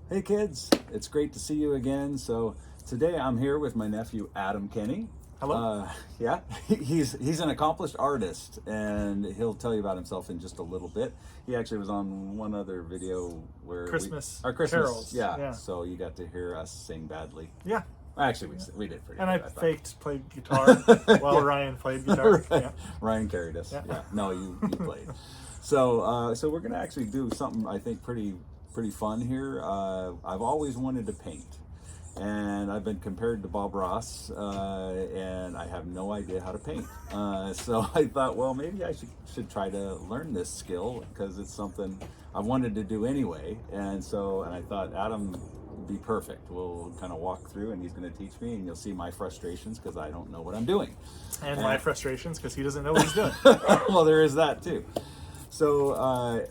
Hey kids, it's great to see you again. So today I'm here with my nephew Adam Kenney. Hello. Yeah, he's an accomplished artist, and he'll tell you about himself in just a little bit. He actually was on one other video where Christmas our Christmas carols. yeah. So you got to hear us sing badly. Yeah. Actually, we did pretty And good. I played guitar while Yeah. Ryan played guitar. Right. Yeah. Ryan carried us. Yeah. No, you played. So we're gonna actually do something I think pretty fun here. I've always wanted to paint, and I've been compared to Bob Ross, and I have no idea how to paint. So I thought, well, maybe I should try to learn this skill because it's something I wanted to do anyway. And I thought Adam would be perfect. We'll kind of walk through, and he's going to teach me, and you'll see my frustrations because I don't know what I'm doing, And my frustrations because he doesn't know what he's doing. well, there is that too. So,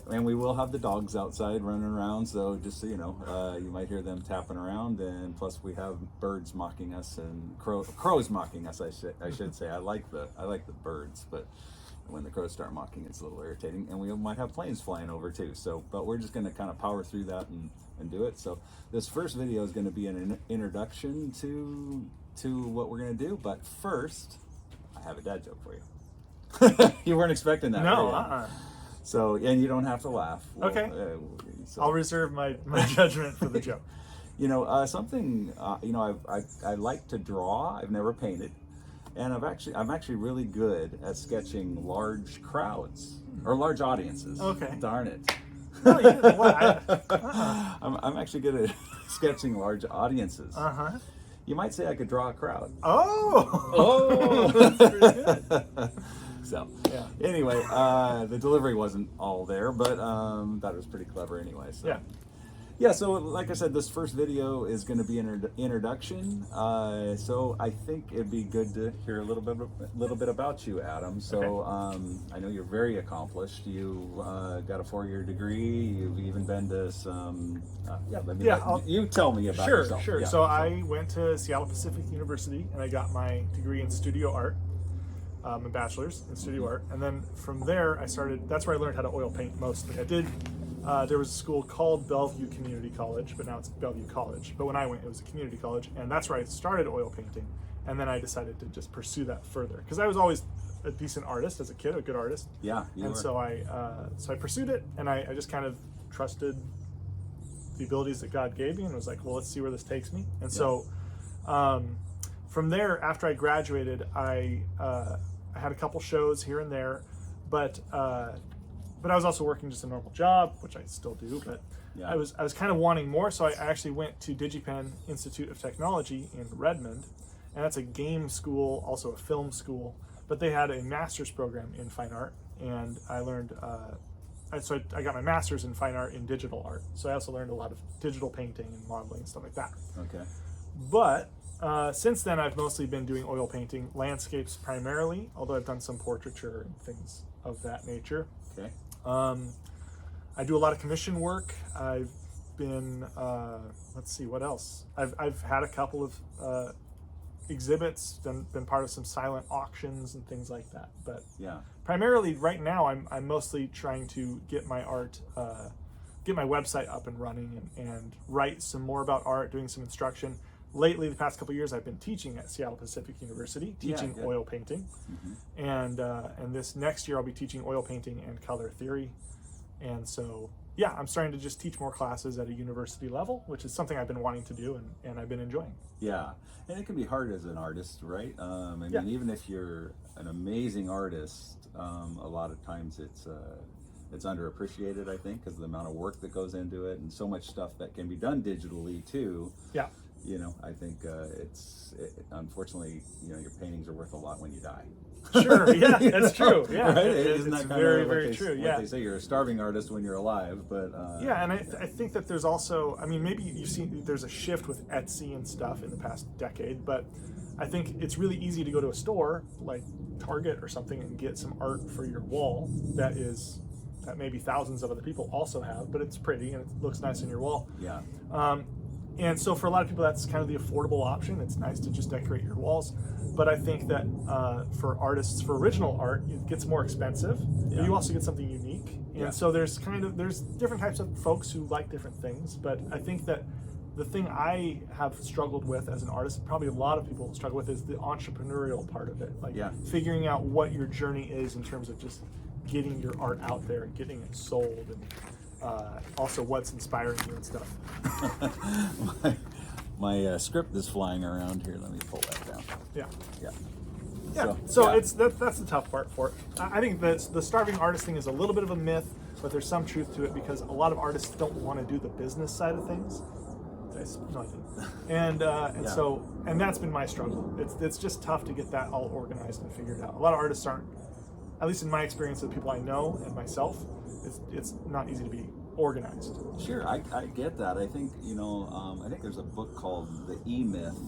and we will have the dogs outside running around, so just so you know, you might hear them tapping around, and plus we have birds mocking us and crows mocking us, I should say. I like the birds, but when the crows start mocking, it's a little irritating, and we might have planes flying over too. So, but we're just going to kind of power through that and do it. So this first video is going to be an introduction to what we're going to do, but first, I have a dad joke for you. You weren't expecting that, No, right? So, and you don't have to laugh. Okay. I'll reserve my judgment for the joke. You know, something, I like to draw. I've never painted. And I'm actually really good at sketching large crowds or large audiences. Okay. Darn it. No, you know what? I'm actually good at sketching large audiences. Uh-huh. You might say I could draw a crowd. Oh! That's pretty good. So, Yeah. Anyway, the delivery wasn't all there, but that was pretty clever anyway. So. Yeah. Yeah, so like I said, this first video is going to be an introduction. So I think it'd be good to hear a little bit about you, Adam. So Okay. I know you're very accomplished. You got a 4-year degree. You've even been to some. You tell me about yourself. Sure. Yeah. So I went to Seattle Pacific University, and I got my degree in studio art. A bachelor's in studio art, and then from there I started. That's where I learned how to oil paint mostly. I did. There was a school called Bellevue Community College, but now it's Bellevue College. But when I went, it was a community college, and that's where I started oil painting. And then I decided to just pursue that further because I was always a decent artist as a kid, a good artist. Yeah, you were. So I pursued it, and I just kind of trusted the abilities that God gave me, and was like, well, let's see where this takes me. And so from there, after I graduated, I had a couple shows here and there, but I was also working just a normal job, which I still do. But Yeah. I was kind of wanting more, so I actually went to DigiPen Institute of Technology in Redmond, and that's a game school, also a film school. But they had a master's program in fine art, and I learned. So I got my master's in fine art in digital art. So I also learned a lot of digital painting and modeling and stuff like that. Okay. But since then, I've mostly been doing oil painting, landscapes primarily, although I've done some portraiture and things of that nature. Okay. I do a lot of commission work. I've been, let's see, what else? I've had a couple of exhibits, been part of some silent auctions and things like that. But Yeah. primarily right now, I'm mostly trying to get my art, get my website up and running and write some more about art, doing some instruction. Lately, the past couple of years, I've been teaching at Seattle Pacific University, teaching oil painting, and this next year I'll be teaching oil painting and color theory, and so yeah, I'm starting to just teach more classes at a university level, which is something I've been wanting to do and I've been enjoying. Yeah, and it can be hard as an artist, right? I mean, even if you're an amazing artist, a lot of times it's underappreciated, I think, because of the amount of work that goes into it and so much stuff that can be done digitally too. Yeah. You know, I think unfortunately, your paintings are worth a lot when you die. Sure, yeah, that's true. Yeah, right? It's very, very true. Yeah, they say you're a starving artist when you're alive, but yeah, and I think that there's also, I mean, maybe you've seen there's a shift with Etsy and stuff in the past decade, but I think it's really easy to go to a store like Target or something and get some art for your wall that maybe thousands of other people also have, but it's pretty and it looks nice on your wall. Yeah. And so for a lot of people, that's kind of the affordable option. It's nice to just decorate your walls. But I think that for artists, for original art, it gets more expensive. Yeah. But you also get something unique. And so there's different types of folks who like different things, but I think that the thing I have struggled with as an artist, probably a lot of people struggle with, is the entrepreneurial part of it. Like figuring out what your journey is in terms of just getting your art out there and getting it sold, and also what's inspiring you and stuff. my script is flying around here. Let me pull that down. Yeah. So it's that's the tough part for it. I think that the starving artist thing is a little bit of a myth, but there's some truth to it, because a lot of artists don't want to do the business side of things. No, I didn't. And that's been my struggle. It's just tough to get that all organized and figured out. A lot of artists aren't, at least in my experience with people I know and myself, it's not easy to be organized. Sure, I get that. I think, I think there's a book called The E-Myth,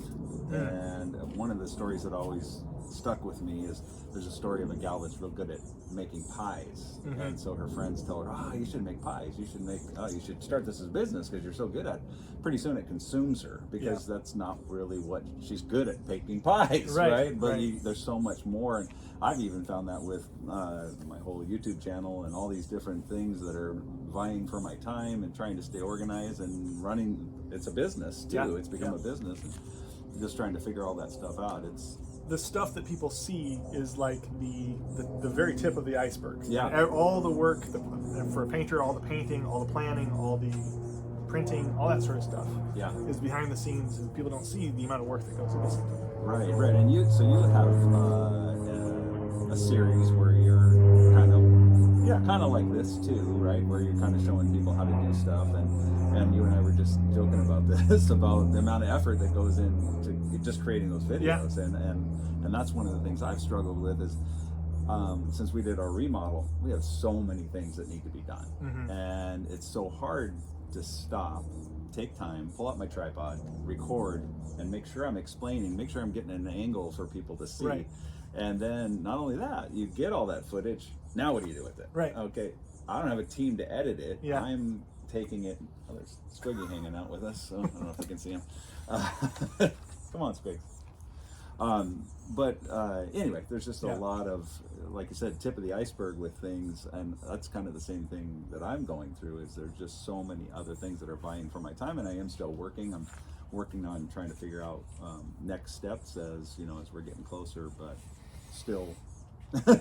and one of the stories that always stuck with me is there's a story of a gal that's real good at making pies, and so her friends tell her, you should make pies, you should start this as a business because you're so good at it. Pretty soon it consumes her, because that's not really what she's good at, baking pies, right? But there's so much more, and I've even found that with my whole YouTube channel and all these different things that are vying for my time and trying to stay organized and running. It's a business too. It's become a business, and just trying to figure all that stuff out. It's the stuff that people see is like the very tip of the iceberg. All the work for a painter, all the painting, all the planning, all the printing, all that sort of stuff is behind the scenes, and people don't see the amount of work that goes into it. Right. And you have a series where you're kind of like this too, right? Where you're kind of showing people how to do stuff, and you and I were just joking about this, about the amount of effort that goes into just creating those videos, and that's one of the things I've struggled with is since we did our remodel, we have so many things that need to be done, and it's so hard to stop, take time, pull out my tripod, record, and make sure I'm explaining, make sure I'm getting an angle for people to see. And then not only that, you get all that footage. Now what do you do with it? Okay, I don't have a team to edit it. I'm taking it. Oh, there's Squiggy hanging out with us, so I don't know if you can see him. Come on, Squig. But anyway, there's just a lot of, like you said, tip of the iceberg with things, and that's kind of the same thing that I'm going through, is there's just so many other things that are vying for my time, and I am still working. I'm working on trying to figure out next steps as we're getting closer, but still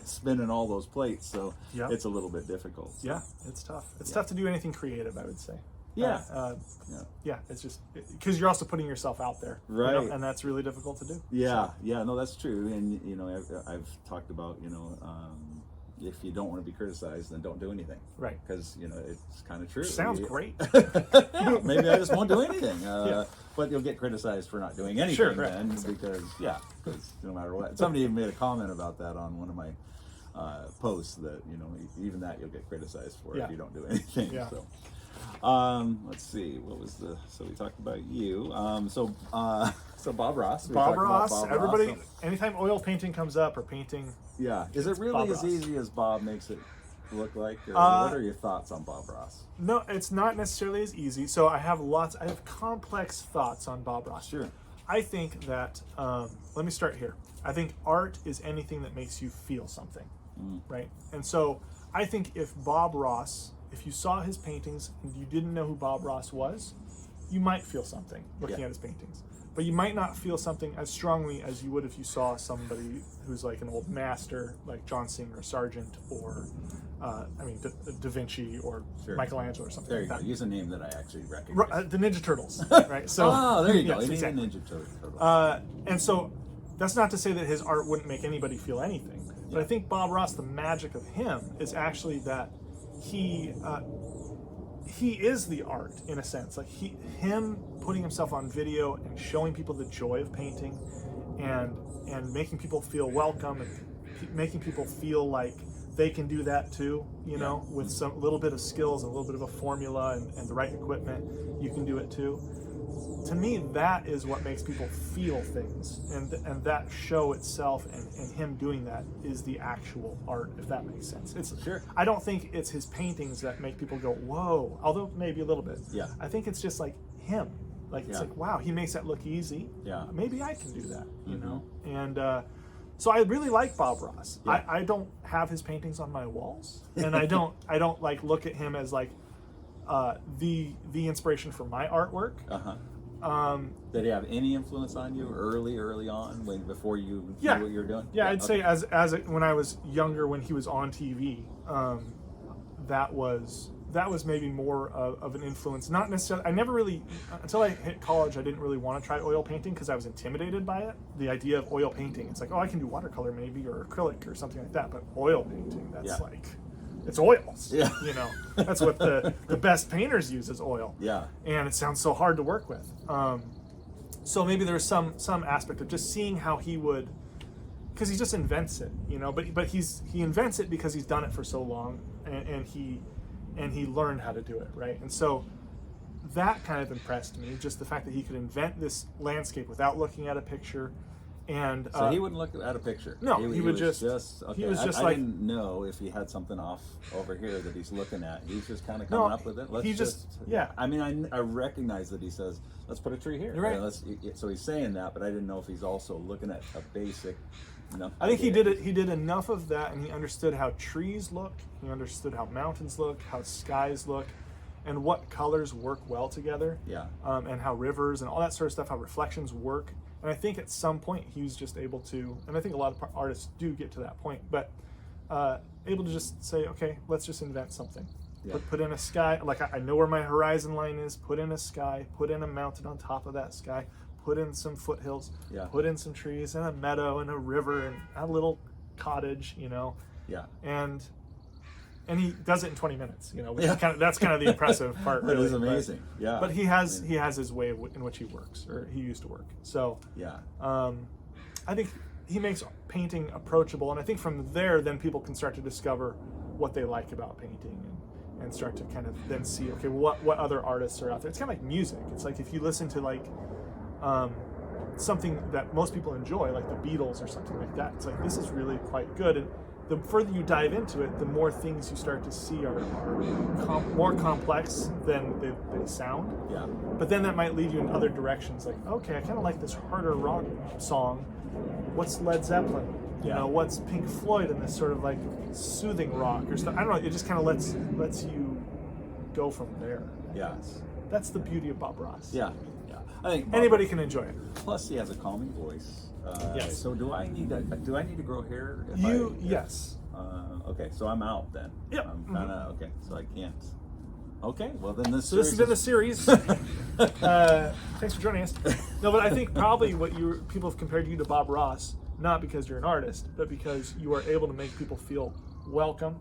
spinning all those plates, so it's a little bit difficult. So. It's tough. It's tough to do anything creative, I would say. It's just because you're also putting yourself out there, right? And that's really difficult to do. No, that's true. And I've talked about if you don't want to be criticized, then don't do anything, right? Because it's kind of true. Sounds great. Maybe I just won't do anything, but you'll get criticized for not doing anything then, because no matter what. Somebody even made a comment about that on one of my posts, that even that you'll get criticized for if you don't do anything. So. Let's see, so we talked about you. So Bob Ross. Bob Ross, everybody, anytime oil painting comes up, or painting. Is it really as easy as Bob makes it look like? Or what are your thoughts on Bob Ross? No, it's not necessarily as easy. So I have complex thoughts on Bob Ross. Sure. I think that, let me start here. I think art is anything that makes you feel something, right? And so I think if you saw his paintings and you didn't know who Bob Ross was, you might feel something looking at his paintings. But you might not feel something as strongly as you would if you saw somebody who's like an old master, like John Singer Sargent, or Da Vinci, or Michelangelo, or something. There you like go. that. Use a name that I actually recognize. The Ninja Turtles, right? So, there you go. Exactly. Ninja Turtles. And so that's not to say that his art wouldn't make anybody feel anything. But I think Bob Ross, the magic of him is actually that he is the art, in a sense. Like him putting himself on video and showing people the joy of painting, and making people feel welcome, and making people feel like they can do that too, with some little bit of skills, and a little bit of a formula, and the right equipment, you can do it too. To me, that is what makes people feel things, and that show itself, and him doing that is the actual art, if that makes sense. I don't think it's his paintings that make people go, whoa, although maybe a little bit. I think it's just like him. Like it's like, wow, he makes that look easy. Maybe I can do that, you know? And So I really like Bob Ross. Yeah. I don't have his paintings on my walls, and I don't like look at him as like the inspiration for my artwork. Did he have any influence on you early on, before you knew what you were doing? Yeah, I'd say as when I was younger, when he was on TV, that was maybe more of an influence. Not necessarily. I never really, until I hit college, I didn't really want to try oil painting because I was intimidated by it. The idea of oil painting, it's like, oh, I can do watercolor maybe, or acrylic or something like that, but oil painting, that's like, it's oils. Yeah. You know, that's what the best painters use is oil. Yeah. And it sounds so hard to work with. So maybe there's some aspect of just seeing how he would, because he just invents it, you know. But he invents it because he's done it for so long, and he learned how to do it, right? And so that kind of impressed me, just the fact that he could invent this landscape without looking at a picture. And so he wouldn't look at a picture. No, he would was just okay. he was just I didn't know if he had something off over here that he's looking at. He's just kind of coming up with it. I mean, I recognize that he says, "Let's put a tree here." You're right. So he's saying that, but I didn't know if he's also looking at a basic. I think he did it. He did enough of that, and he understood how trees look. He understood how mountains look, how skies look, and what colors work well together. Yeah. And how rivers and all that sort of stuff, how reflections work. And I think at some point he was just able to, and I think a lot of artists do get to that point, but able to just say, okay, let's just invent something. Yeah. Put in a sky, like I know where my horizon line is, put in a sky, put in a mountain on top of that sky, put in some foothills, put in some trees and a meadow and a river and a little cottage, you know. Yeah. And he does it in 20 minutes, you know, which is that's kind of the impressive part. It is amazing. But he has his way in which he works, or he used to work. So I think he makes painting approachable, and I think from there, then people can start to discover what they like about painting, and start to kind of then see, okay, what other artists are out there. It's kind of like music. It's like if you listen to like something that most people enjoy, like the Beatles or something like that, it's like, this is really quite good. And the further you dive into it, the more things you start to see are more complex than they sound. Yeah. But then that might lead you in other directions. Like, okay, I kind of like this harder rock song. What's Led Zeppelin? You know, what's Pink Floyd in this sort of like soothing rock or stuff? I don't know. It just kind of lets you go from there. Yeah. That's the beauty of Bob Ross. Yeah. I think anybody can enjoy it. Plus, he has a calming voice. Yes. So do I need to grow hair? Yes. Okay, so I'm out then. Yeah. I'm kind of okay. So I can't. Okay. Well, then this. So this has been the series. Thanks for joining us. No, but I think probably people have compared you to Bob Ross, not because you're an artist, but because you are able to make people feel welcome.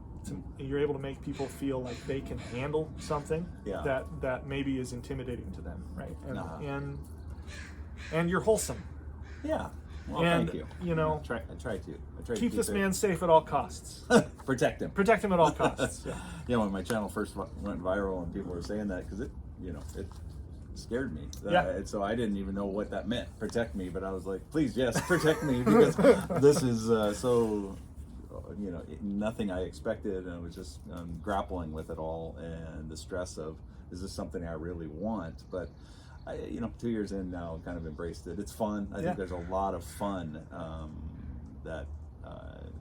You're able to make people feel like they can handle something that maybe is intimidating to them, right? And you're wholesome. Yeah. Well, and, thank you. You know, I try to keep this man safe at all costs. Protect him. Protect him at all costs. Yeah. When my channel first went viral and people were saying that, because it scared me. And so I didn't even know what that meant. Protect me, but I was like, please, yes, protect me, because this is so. Nothing I expected, and I was just grappling with it all, and the stress of, is this something I really want? But I, 2 years in now, kind of embraced it. It's fun. I think there's a lot of fun that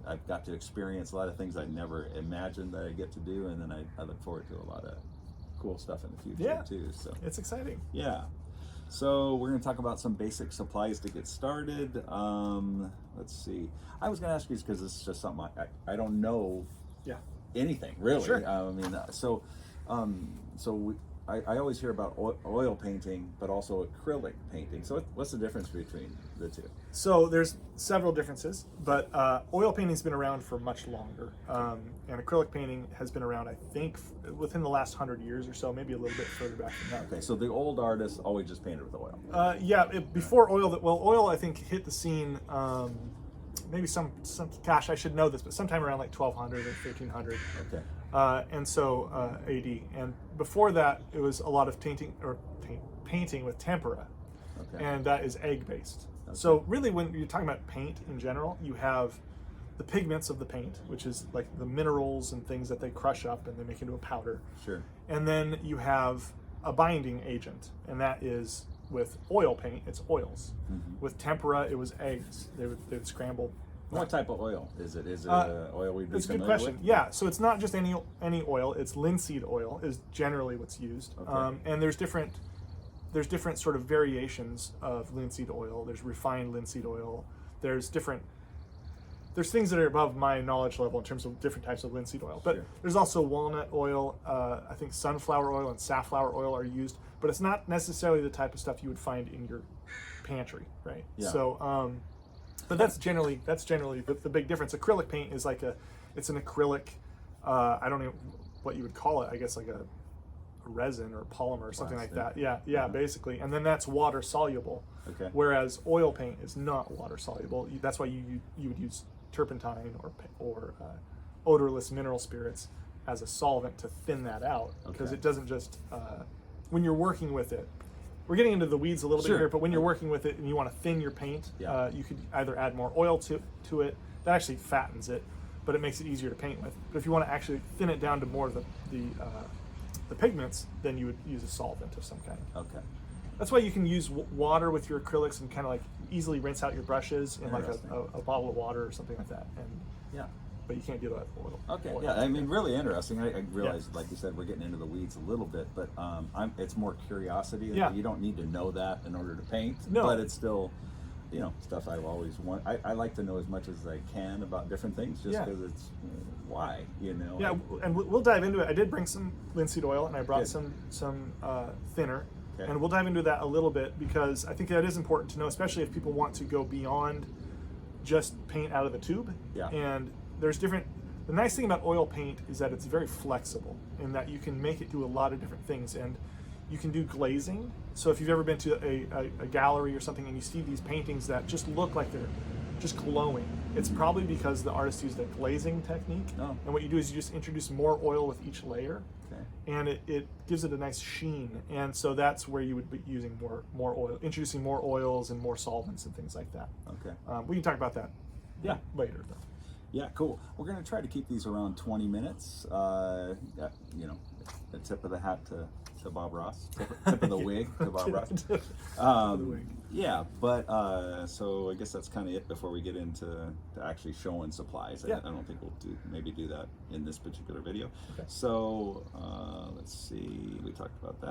I've got to experience, a lot of things I never imagined that I get to do, and then I look forward to a lot of cool stuff in the future too. So it's exciting. Yeah. So we're going to talk about some basic supplies to get started. Let's see. I was going to ask you, because this is just something I don't know anything really. Sure. I always hear about oil painting, but also acrylic painting. So what's the difference between the two? So there's several differences, but oil painting's been around for much longer, and acrylic painting has been around, I think, within the last 100 years or so, maybe a little bit further back than that. Okay, so the old artists always just painted with oil. Before oil, oil I think hit the scene. Maybe gosh, I should know this, but sometime around like 1200 or 1300. Okay. And so AD, and before that, it was a lot of painting with tempera, and that is egg based. Okay. So really, when you're talking about paint in general, you have the pigments of the paint, which is like the minerals and things that they crush up and they make into a powder. Sure. And then you have a binding agent, and that is, with oil paint, it's oils. Mm-hmm. With tempera, it was eggs. They would scramble What type of oil is it? Is it oil we'd be That's a good familiar question. with? Yeah, so it's not just any oil. It's linseed oil is generally what's used, Okay. and there's different sort of variations of linseed oil. There's refined linseed oil. There's things that are above my knowledge level in terms of different types of linseed oil. But Sure. there's also walnut oil. I think sunflower oil and safflower oil are used, but it's not necessarily the type of stuff you would find in your pantry, right? Yeah. So, but that's generally the big difference. Acrylic paint is it's an acrylic. I don't know what you would call it. I guess like a resin or polymer or something like that. Yeah, basically. And then that's water soluble. Okay. Whereas oil paint is not water soluble. That's why you would use turpentine or odorless mineral spirits as a solvent to thin that out, because Okay. it doesn't just when you're working with it. We're getting into the weeds a little Sure. bit here, but when you're working with it and you want to thin your paint, Yeah. you could either add more oil to it. That actually fattens it, but it makes it easier to paint with. But if you want to actually thin it down to more of the pigments, then you would use a solvent of some kind. Okay. That's why you can use water with your acrylics and kind of like easily rinse out your brushes in like Interesting. a bottle of water or something like that. And Yeah. but you can't do that with oil. Okay. Oil. Yeah. I mean, really interesting. I realize, like you said, we're getting into the weeds a little bit, but it's more curiosity. Yeah. You don't need to know that in order to paint. No. But it's still, stuff I've always wanted. I like to know as much as I can about different things, just Yeah. because it's why, Yeah, and we'll dive into it. I did bring some linseed oil, and I brought Good. some thinner, Okay. and we'll dive into that a little bit, because I think that is important to know, especially if people want to go beyond just paint out of the tube. Yeah. And there's different. The nice thing about oil paint is that it's very flexible in that you can make it do a lot of different things, and you can do glazing. So if you've ever been to a gallery or something and you see these paintings that just look like they're just glowing, it's probably because the artist used a glazing technique. Oh. And what you do is you just introduce more oil with each layer, Okay. and it gives it a nice sheen. And so that's where you would be using more oil, introducing more oils and more solvents and things like that. Okay. We can talk about that Yeah. later, though. Yeah, cool. We're going to try to keep these around 20 minutes. A tip of the hat to Bob Ross. Tip of the wig to Bob Ross. wig. Yeah, but so I guess that's kind of it before we get into actually showing supplies. Yeah. I don't think we'll do that in this particular video. Okay. So let's see. We talked about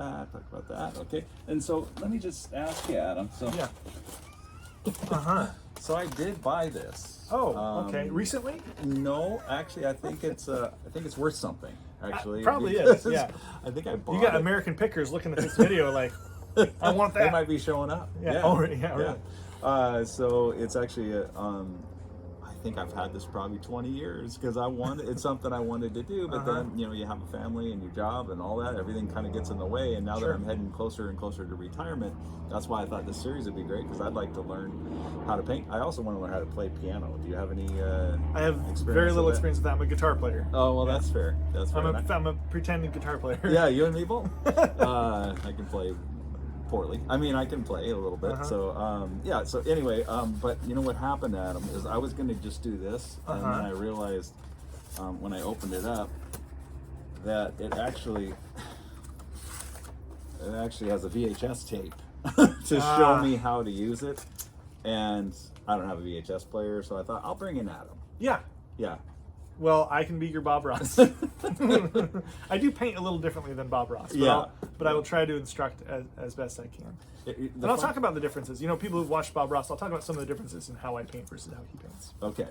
that. Okay. And so let me just ask you, Adam. So Yeah. Uh-huh. So I did buy this. Oh, okay. Recently? No, actually, I think it's worth something. Actually, Probably is, because yeah. I think I bought You got it. American pickers looking at this video like, I want They that. might be showing up. Yeah. Oh, yeah, really. So it's actually I think I've had this probably 20 years because it's something I wanted to do, but then you have a family and your job and all that, everything kind of gets in the way. And now Sure. that I'm heading closer and closer to retirement, that's why I thought this series would be great, because I'd like to learn how to paint. I also want to learn how to play piano. Do you have any I have experience very little with that? experience with that. I'm a guitar player. Oh, well, that's fair. That's fair. I'm a pretending guitar player. Yeah, you and me both. I can play poorly. I mean, I can play a little bit. So, So anyway, but you know what happened, Adam, is I was going to just do this, and then I realized when I opened it up that it actually has a VHS tape to show me how to use it, and I don't have a VHS player, so I thought I'll bring in Adam. Yeah. Yeah. Well, I can be your Bob Ross. I do paint a little differently than Bob Ross. But I will try to instruct as best I can. And I'll talk about the differences. People who've watched Bob Ross, I'll talk about some of the differences in how I paint versus how he paints. Okay.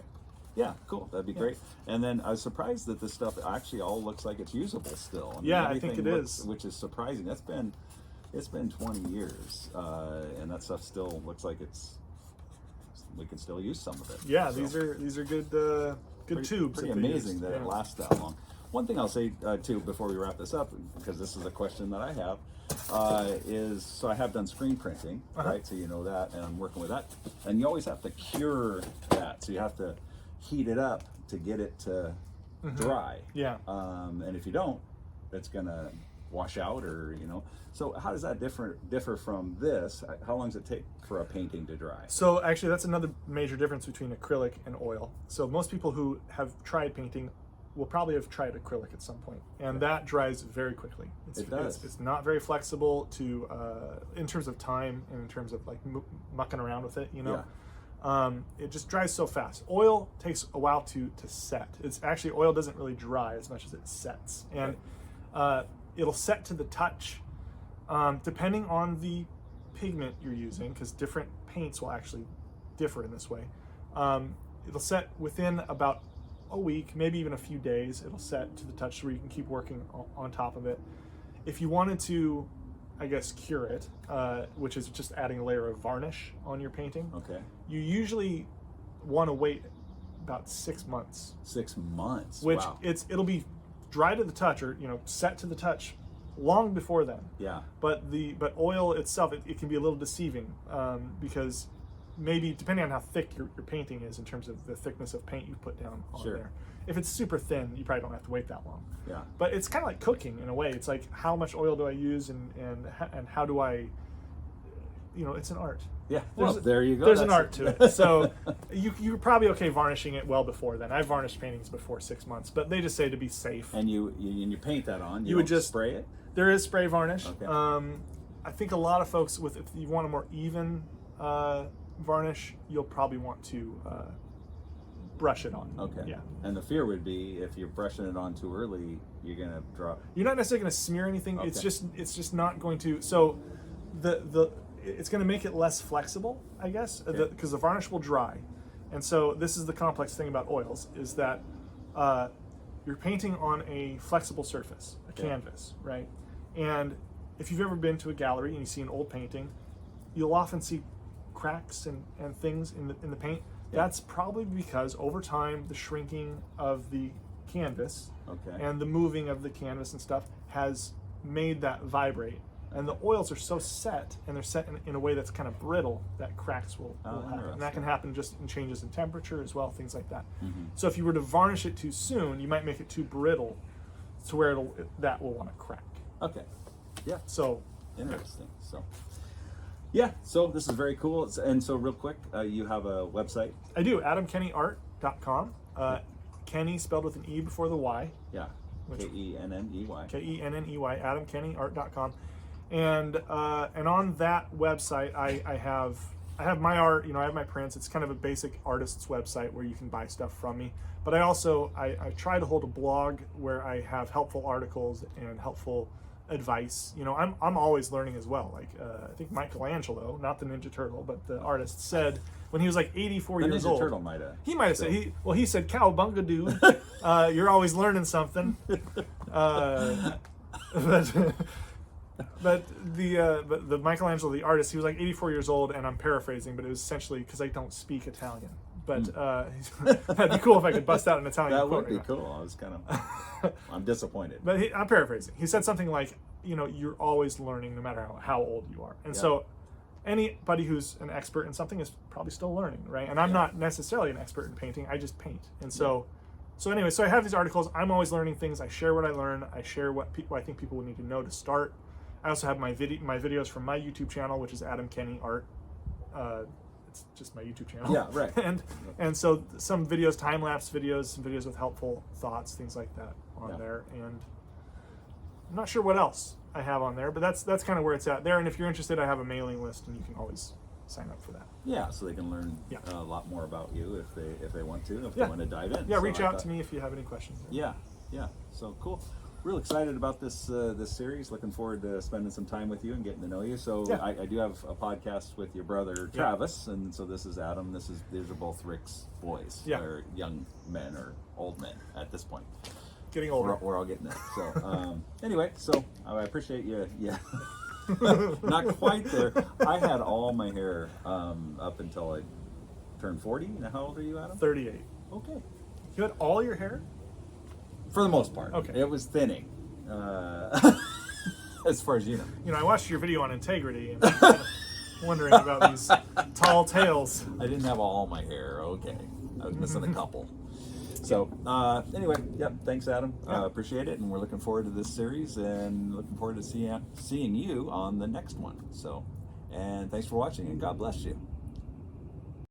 Yeah, cool. That'd be great. And then I was surprised that this stuff actually all looks like it's usable still. I mean, Yeah, I think everything it looks, is. which is surprising. It's been 20 years, and that stuff still looks like we can still use some of it. Yeah, So, these are good tubes. Pretty that they amazing use. that Yeah. it lasts that long. One thing I'll say too before we wrap this up, because this is a question that I have, is so I have done screen printing, right? So you know that, and I'm working with that, and you always have to cure that. So you have to heat it up to get it to dry. Yeah. And if you don't, it's gonna wash out, or So how does that differ from this? How long does it take for a painting to dry? So actually, that's another major difference between acrylic and oil. So most people who have tried painting will probably have tried acrylic at some point, and that dries very quickly. It does. It's not very flexible in terms of time and in terms of like mucking around with it. It just dries so fast. Oil takes a while to set. It's actually, oil doesn't really dry as much as it sets. And it'll set to the touch depending on the pigment you're using, because different paints will actually differ in this way. It'll set within about a week, maybe even a few days. It'll set to the touch where you can keep working on top of it. If you wanted to, I guess, cure it, which is just adding a layer of varnish on your painting, you usually want to wait about 6 months. 6 months, which wow. It'll be dry to the touch, or set to the touch long before then. Yeah. But oil itself, it can be a little deceiving because maybe depending on how thick your painting is in terms of the thickness of paint you put down on there. If it's super thin, you probably don't have to wait that long. Yeah. But it's kind of like cooking in a way. It's like, how much oil do I use, and how do I, it's an art. Yeah. Well, there you go. There's an art to it. So you're probably okay varnishing it well before then. I've varnished paintings before 6 months, but they just say to be safe. And you paint that on. You would just spray it. There is spray varnish. Okay. I think a lot of folks, if you want a more even varnish, you'll probably want to brush it on. Okay. Yeah. And the fear would be, if you're brushing it on too early, you're gonna drop. You're not necessarily going to smear anything. Okay. It's just not going to. So it's going to make it less flexible, I guess, because the varnish will dry. And so this is the complex thing about oils, is that you're painting on a flexible surface, a canvas, right? And if you've ever been to a gallery and you see an old painting, you'll often see cracks and things in the paint. That's probably because over time the shrinking of the canvas and the moving of the canvas and stuff has made that vibrate. And the oils are so set, and they're set in a way that's kind of brittle, that cracks will happen. And that can happen just in changes in temperature as well, things like that. So if you were to varnish it too soon, you might make it too brittle to where that will want to crack. Okay. Yeah. So interesting. So yeah, so this is very cool. And so real quick, you have a website? I do, adamkenneyart.com. Kenny spelled with an E before the Y. Yeah, Kenney. Kenney, adamkenneyart.com. And on that website, I have my art, I have my prints. It's kind of a basic artist's website where you can buy stuff from me. But I also, I try to hold a blog where I have helpful articles and helpful advice. I'm always learning as well. Like I think Michelangelo, not the Ninja Turtle, but the artist, said when he was like 84 years old. The Ninja Turtle might have. He might have said he said, "Cowabunga, dude, you're always learning something." But the Michelangelo, the artist, he was like 84 years old, and I'm paraphrasing, but it was essentially because I don't speak Italian. But that'd be cool if I could bust out an Italian. That would be cool. I was kind of, I'm disappointed. But I'm paraphrasing. He said something like, you're always learning no matter how old you are. And so anybody who's an expert in something is probably still learning, right? And I'm not necessarily an expert in painting. I just paint. And so anyway, so I have these articles. I'm always learning things. I share what I learn. I share what I think people would need to know to start. I also have my videos from my YouTube channel, which is Adam Kenney Art. It's just my YouTube channel. Yeah, right. And so some videos, time-lapse videos, some videos with helpful thoughts, things like that on there. And I'm not sure what else I have on there, but that's kind of where it's at there. And if you're interested, I have a mailing list, and you can always sign up for that. Yeah, so they can learn a lot more about you if they want to, if they want to dive in. Yeah, reach out to me if you have any questions. Yeah. So cool. Real excited about this series. Looking forward to spending some time with you and getting to know you. So I do have a podcast with your brother Travis, and so this is Adam. These are both Rick's boys. They're young men or old men at this point. Getting older. We're all getting there. So anyway, so I appreciate you. Yeah. Not quite there. I had all my hair up until I turned 40. Now, how old are you, Adam? 38. Okay. You had all your hair? For the most part. Okay. It was thinning. As far as you know. I watched your video on integrity, and I'm kind of wondering about these tall tales. I didn't have all my hair. Okay. I was missing a couple. So anyway, thanks, Adam. Appreciate it, and we're looking forward to this series, and looking forward to seeing you on the next one. So, and thanks for watching, and God bless you.